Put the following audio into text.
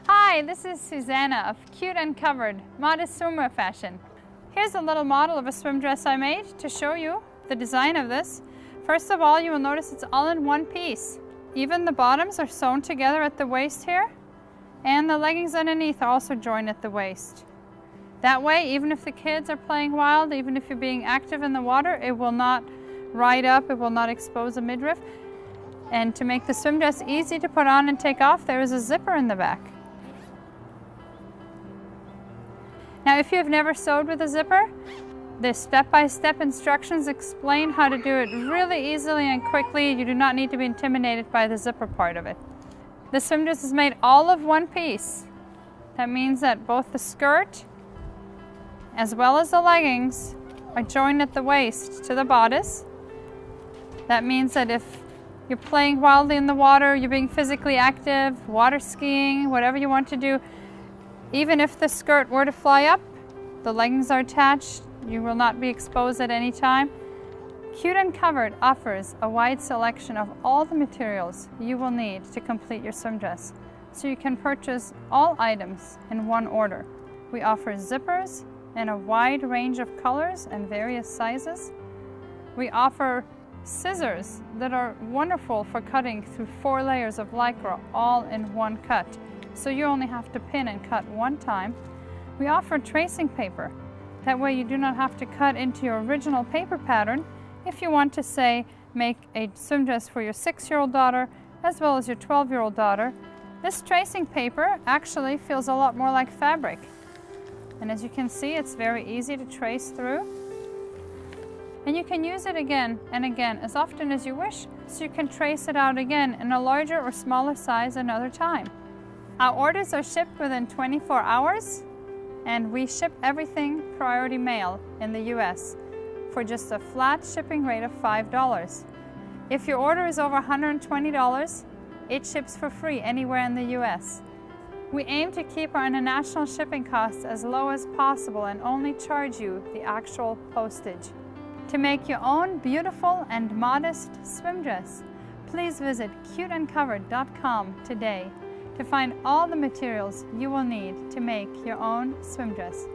Hi, this is Susanna of Cute and Covered, modest swimwear fashion. Here's a little model of a swim dress I made to show you the design of this. First of all, you will notice it's all in one piece. Even the bottoms are sewn together at the waist here, and the leggings underneath are also joined at the waist. That way, even if the kids are playing wild, even if you're being active in the water, it will not ride up, it will not expose a midriff. And to make the swim dress easy to put on and take off, there is a zipper in the back. Now, if you have never sewed with a zipper, the step-by-step instructions explain how to do it really easily and quickly. You do not need to be intimidated by the zipper part of it. The swim dress is made all of one piece. That means that both the skirt as well as the leggings are joined at the waist to the bodice. That means that if you're playing wildly in the water, you're being physically active, water skiing, whatever you want to do, even if the skirt were to fly up, the leggings are attached, you will not be exposed at any time. Cute and Covered offers a wide selection of all the materials you will need to complete your swim dress, so you can purchase all items in one order. We offer zippers in a wide range of colors and various sizes. We offer scissors that are wonderful for cutting through 4 layers of Lycra all in one cut, so you only have to pin and cut one time. We offer tracing paper. That way you do not have to cut into your original paper pattern if you want to, say, make a swim dress for your 6-year-old daughter as well as your 12-year-old daughter. This tracing paper actually feels a lot more like fabric. And as you can see, it's very easy to trace through. And you can use it again and again as often as you wish, so you can trace it out again in a larger or smaller size another time. Our orders are shipped within 24 hours, and we ship everything priority mail in the US for just a flat shipping rate of $5. If your order is over $120, it ships for free anywhere in the US. We aim to keep our international shipping costs as low as possible and only charge you the actual postage. To make your own beautiful and modest swim dress, please visit cuteandcovered.com today to find all the materials you will need to make your own swim dress.